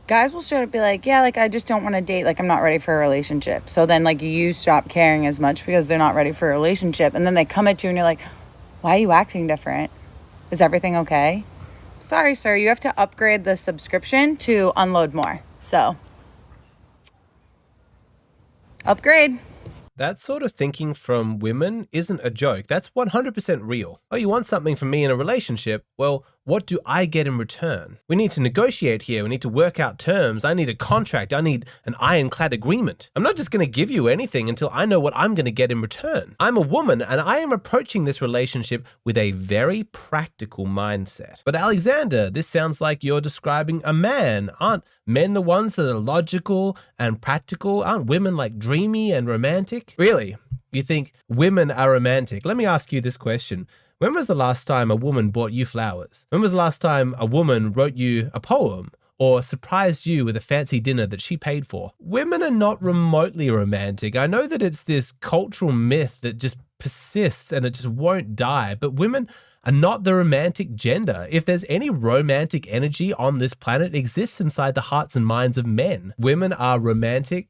guys will straight up be like, yeah, like I just don't want to date. Like I'm not ready for a relationship. So then like you stop caring as much because they're not ready for a relationship. And then they come at you and you're like, why are you acting different? Is everything okay? Sorry, sir, you have to upgrade the subscription to unload more. So upgrade. That sort of thinking from women isn't a joke. That's 100% real. Oh, you want something from me in a relationship? Well, what do I get in return? We need to negotiate here. We need to work out terms. I need a contract. I need an ironclad agreement. I'm not just going to give you anything until I know what I'm going to get in return. I'm a woman and I am approaching this relationship with a very practical mindset. But Alexander, this sounds like you're describing a man. Aren't men the ones that are logical and practical? Aren't women like dreamy and romantic? Really? You think women are romantic? Let me ask you this question. When was the last time a woman bought you flowers? When was the last time a woman wrote you a poem or surprised you with a fancy dinner that she paid for? Women are not remotely romantic. I know that it's this cultural myth that just persists and it just won't die, but women are not the romantic gender. If there's any romantic energy on this planet, it exists inside the hearts and minds of men. Women are romantic.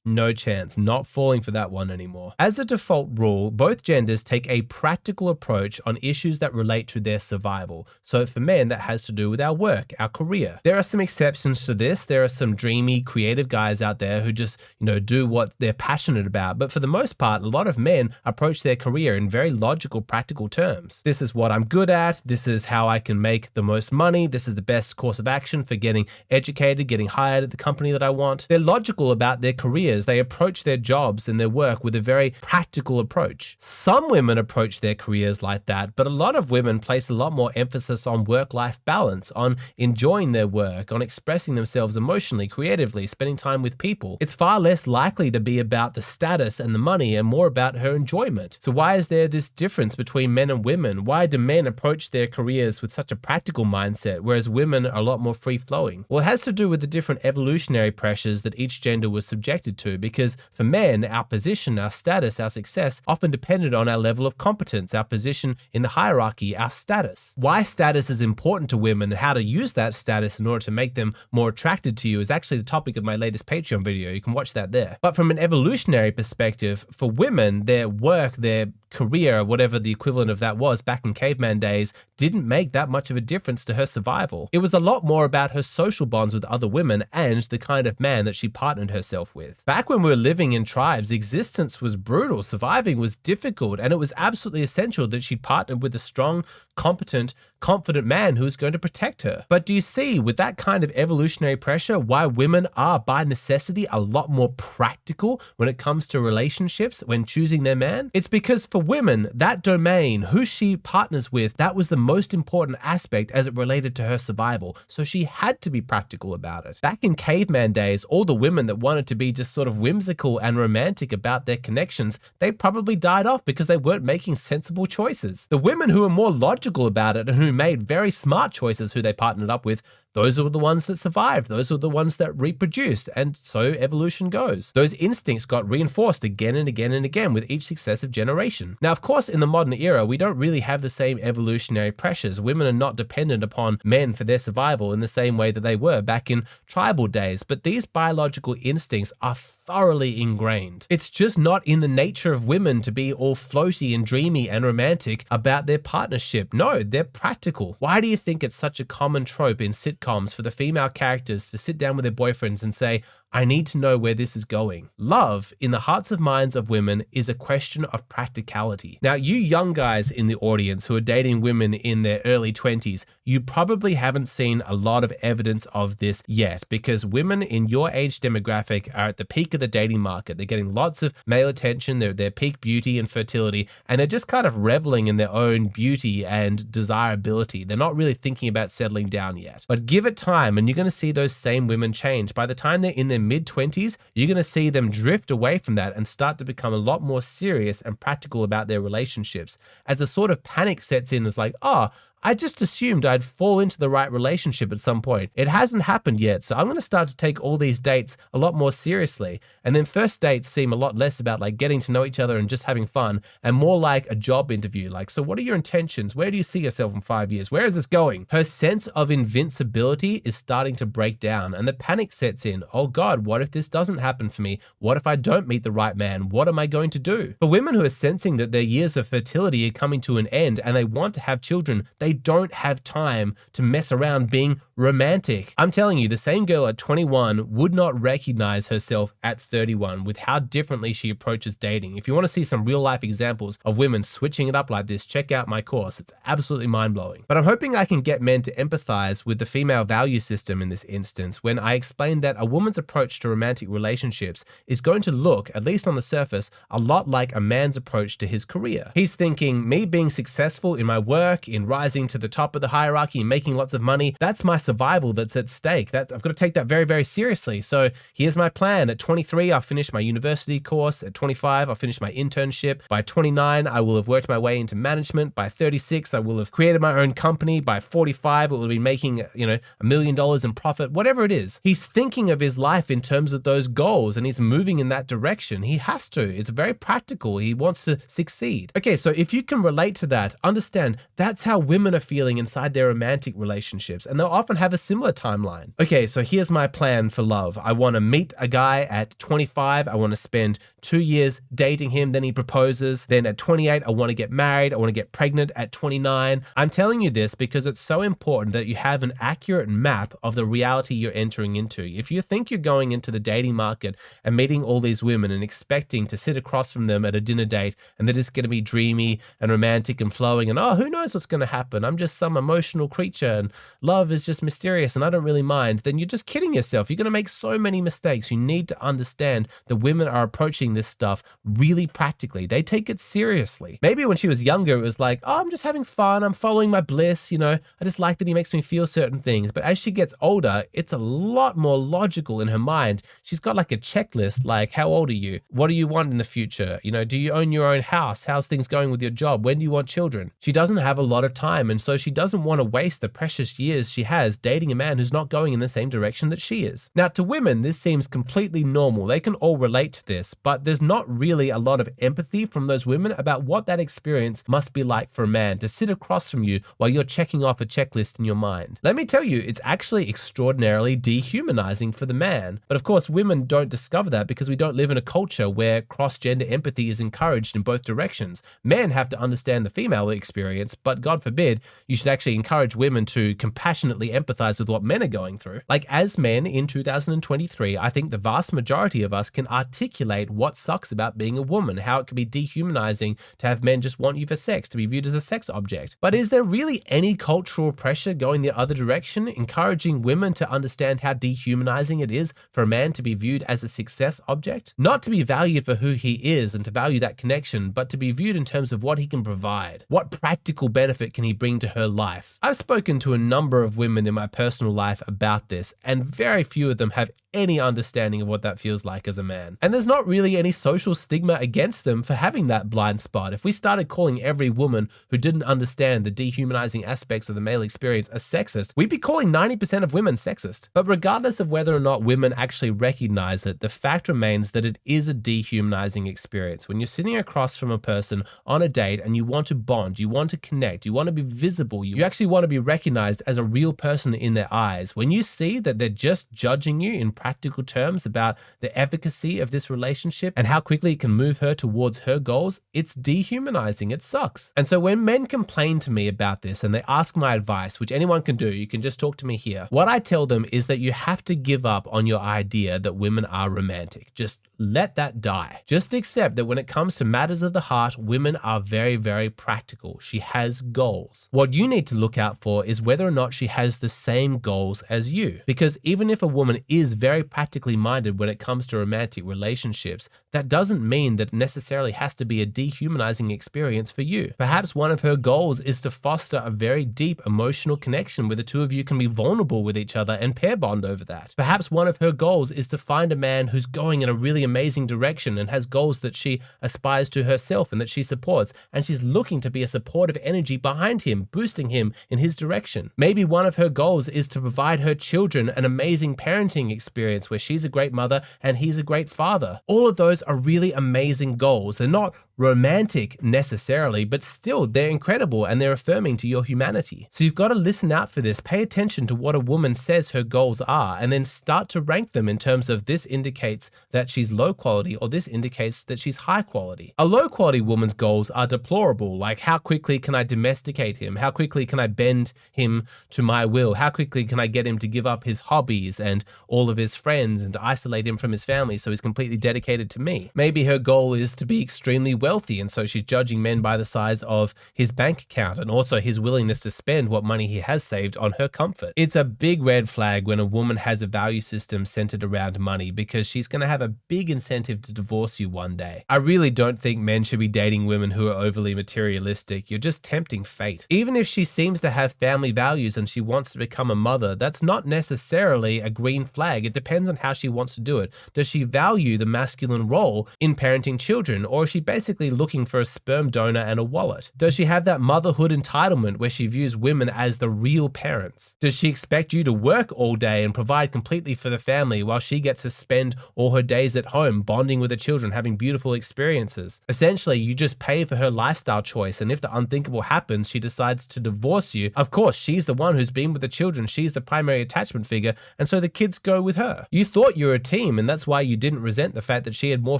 No chance, not falling for that one anymore. As a default rule, both genders take a practical approach on issues that relate to their survival. So for men, that has to do with our work, our career. There are some exceptions to this. There are some dreamy, creative guys out there who just, do what they're passionate about. But for the most part, a lot of men approach their career in very logical, practical terms. This is what I'm good at. This is how I can make the most money. This is the best course of action for getting educated, getting hired at the company that I want. They're logical about their careers. They approach their jobs and their work with a very practical approach. Some women approach their careers like that, but a lot of women place a lot more emphasis on work-life balance, on enjoying their work, on expressing themselves emotionally, creatively, spending time with people. It's far less likely to be about the status and the money and more about her enjoyment. So why is there this difference between men and women? Why do men approach their careers with such a practical mindset, whereas women are a lot more free-flowing? Well, it has to do with the different evolutionary pressures that each gender was subjected to, because for men, our position, our status, our success often depended on our level of competence, our position in the hierarchy, our status. Why status is important to women and how to use that status in order to make them more attracted to you is actually the topic of my latest Patreon video. You can watch that there. But from an evolutionary perspective, for women, their work, their career, whatever the equivalent of that was back in caveman days, didn't make that much of a difference to her survival. It was a lot more about her social bonds with other women and the kind of man that she partnered herself with. Back when we were living in tribes, existence was brutal, surviving was difficult, and it was absolutely essential that she partnered with a strong, competent, confident man who was going to protect her. But do you see, with that kind of evolutionary pressure, why women are by necessity a lot more practical when it comes to relationships when choosing their man? It's because for women, that domain, who she partners with, that was the most important aspect as it related to her survival. So she had to be practical about it. Back in caveman days, all the women that wanted to be just sort of whimsical and romantic about their connections, they probably died off because they weren't making sensible choices. The women who were more logical about it and who made very smart choices who they partnered up with, those were the ones that survived. Those were the ones that reproduced. And so evolution goes. Those instincts got reinforced again and again and again with each successive generation. Now, of course, in the modern era, we don't really have the same evolutionary pressures. Women are not dependent upon men for their survival in the same way that they were back in tribal days. But these biological instincts are thoroughly ingrained. It's just not in the nature of women to be all floaty and dreamy and romantic about their partnership. No, they're practical. Why do you think it's such a common trope in sitcoms for the female characters to sit down with their boyfriends and say, I need to know where this is going? Love, in the hearts and minds of women, is a question of practicality. Now, you young guys in the audience who are dating women in their early 20s, you probably haven't seen a lot of evidence of this yet, because women in your age demographic are at the peak of the dating market. They're getting lots of male attention, they're their peak beauty and fertility, and they're just kind of reveling in their own beauty and desirability. They're not really thinking about settling down yet. But give it time and you're going to see those same women change. By the time they're in their mid-20s, you're going to see them drift away from that and start to become a lot more serious and practical about their relationships. As a sort of panic sets in, it's like, oh, I just assumed I'd fall into the right relationship at some point. It hasn't happened yet, so I'm going to start to take all these dates a lot more seriously. And then first dates seem a lot less about like getting to know each other and just having fun and more like a job interview. Like, so what are your intentions? Where do you see yourself in 5 years? Where is this going? Her sense of invincibility is starting to break down and the panic sets in. Oh God, what if this doesn't happen for me? What if I don't meet the right man? What am I going to do? For women who are sensing that their years of fertility are coming to an end and they want to have children, they don't have time to mess around being romantic. I'm telling you, the same girl at 21 would not recognize herself at 31 with how differently she approaches dating. If you want to see some real life examples of women switching it up like this, check out my course. It's absolutely mind-blowing. But I'm hoping I can get men to empathize with the female value system in this instance when I explain that a woman's approach to romantic relationships is going to look, at least on the surface, a lot like a man's approach to his career. He's thinking, me being successful in my work, in rising to the top of the hierarchy and making lots of money, that's my survival that's at stake. I've got to take that very, very seriously. So here's my plan. At 23, I'll finish my university course. At 25, I'll finish my internship. By 29, I will have worked my way into management. By 36, I will have created my own company. By 45, it will be making, $1 million in profit, whatever it is. He's thinking of his life in terms of those goals and he's moving in that direction. He has to. It's very practical. He wants to succeed. Okay, so if you can relate to that, understand that's how women are feeling inside their romantic relationships, and they'll often have a similar timeline. Okay, so here's my plan for love. I want to meet a guy at 25. I want to spend 2 years dating him. Then he proposes. Then at 28, I want to get married. I want to get pregnant at 29. I'm telling you this because it's so important that you have an accurate map of the reality you're entering into. If you think you're going into the dating market and meeting all these women and expecting to sit across from them at a dinner date and they're just going to be dreamy and romantic and flowing and, oh, who knows what's going to happen? I'm just some emotional creature and love is just mysterious and I don't really mind, then you're just kidding yourself. You're going to make so many mistakes. You need to understand that women are approaching this stuff really practically. They take it seriously. Maybe when she was younger, it was like, oh, I'm just having fun. I'm following my bliss. I just like that he makes me feel certain things. But as she gets older, it's a lot more logical in her mind. She's got like a checklist, like, how old are you? What do you want in the future? Do you own your own house? How's things going with your job? When do you want children? She doesn't have a lot of time. And so she doesn't want to waste the precious years she has dating a man who's not going in the same direction that she is. Now, to women, this seems completely normal. They can all relate to this, but there's not really a lot of empathy from those women about what that experience must be like for a man to sit across from you while you're checking off a checklist in your mind. Let me tell you, it's actually extraordinarily dehumanizing for the man. But of course, women don't discover that because we don't live in a culture where cross-gender empathy is encouraged in both directions. Men have to understand the female experience, but God forbid, you should actually encourage women to compassionately empathize with what men are going through. Like, as men in 2023, I think the vast majority of us can articulate what sucks about being a woman, how it can be dehumanizing to have men just want you for sex, to be viewed as a sex object. But is there really any cultural pressure going the other direction, encouraging women to understand how dehumanizing it is for a man to be viewed as a success object? Not to be valued for who he is and to value that connection, but to be viewed in terms of what he can provide. What practical benefit can he bring to her life? I've spoken to a number of women in my personal life about this, and very few of them have any understanding of what that feels like as a man. And there's not really any social stigma against them for having that blind spot. If we started calling every woman who didn't understand the dehumanizing aspects of the male experience a sexist, we'd be calling 90% of women sexist. But regardless of whether or not women actually recognize it, the fact remains that it is a dehumanizing experience. When you're sitting across from a person on a date and you want to bond, you want to connect, you want to be visible, you actually want to be recognized as a real person in their eyes. When you see that they're just judging you in practical terms about the efficacy of this relationship and how quickly it can move her towards her goals, it's dehumanizing. It sucks. And so when men complain to me about this and they ask my advice, which anyone can do, you can just talk to me here, what I tell them is that you have to give up on your idea that women are romantic. Just let that die. Just accept that when it comes to matters of the heart, women are very, very practical. She has goals. What you need to look out for is whether or not she has the the same goals as you. Because even if a woman is very practically minded when it comes to romantic relationships, that doesn't mean that it necessarily has to be a dehumanizing experience for you. Perhaps one of her goals is to foster a very deep emotional connection where the two of you can be vulnerable with each other and pair bond over that. Perhaps one of her goals is to find a man who's going in a really amazing direction and has goals that she aspires to herself and that she supports, and she's looking to be a supportive energy behind him, boosting him in his direction. Maybe one of her goals is to provide her children an amazing parenting experience where she's a great mother and he's a great father. All of those are really amazing goals. They're not romantic necessarily, but still they're incredible and they're affirming to your humanity. So you've got to listen out for this. Pay attention to what a woman says her goals are and then start to rank them in terms of this indicates that she's low quality or this indicates that she's high quality. A low quality woman's goals are deplorable, like how quickly can I domesticate him? How quickly can I bend him to my will? How quickly can I get him to give up his hobbies and all of his friends and to isolate him from his family so he's completely dedicated to me? Maybe her goal is to be extremely wealthy, and so she's judging men by the size of his bank account and also his willingness to spend what money he has saved on her comfort. It's a big red flag when a woman has a value system centered around money, because she's going to have a big incentive to divorce you one day. I really don't think men should be dating women who are overly materialistic. You're just tempting fate. Even if she seems to have family values and she wants to become a mother, that's not necessarily a green flag. It depends on how she wants to do it. Does she value the masculine role in parenting children, or is she basically looking for a sperm donor and a wallet? Does she have that motherhood entitlement where she views women as the real parents? Does she expect you to work all day and provide completely for the family while she gets to spend all her days at home bonding with the children, having beautiful experiences? Essentially, you just pay for her lifestyle choice, and if the unthinkable happens, she decides to divorce you. Of course, she's the one who's been with the children, she's the primary attachment figure, and so the kids go with her. You thought you were a team, and that's why you didn't resent the fact that she had more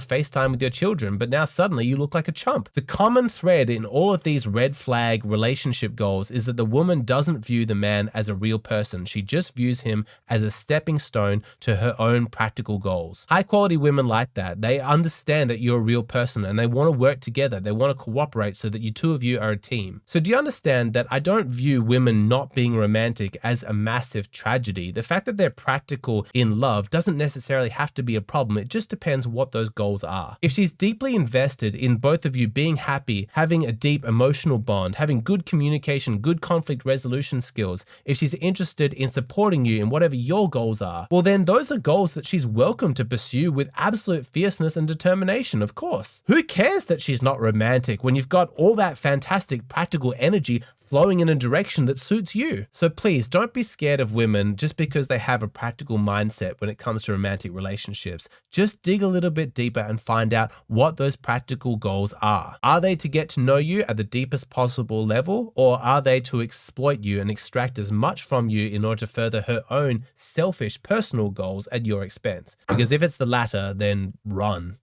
FaceTime with your children, but now suddenly you look like a chump. The common thread in all of these red flag relationship goals is that the woman doesn't view the man as a real person. She just views him as a stepping stone to her own practical goals. High quality women like that. They understand that you're a real person and they want to work together. They want to cooperate so that you two of you are a team. So do you understand that I don't view women not being romantic as a massive tragedy? The fact that they're practical in love doesn't necessarily have to be a problem. It just depends what those goals are. If she's deeply invested in both of you being happy, having a deep emotional bond, having good communication, good conflict resolution skills, if she's interested in supporting you in whatever your goals are, well then those are goals that she's welcome to pursue with absolute fierceness and determination, of course. Who cares that she's not romantic when you've got all that fantastic practical energy flowing in a direction that suits you? So please don't be scared of women just because they have a practical mindset when it comes to romantic relationships. Just dig a little bit deeper and find out what those practical goals are. Are they to get to know you at the deepest possible level, or are they to exploit you and extract as much from you in order to further her own selfish personal goals at your expense? Because if it's the latter, then run.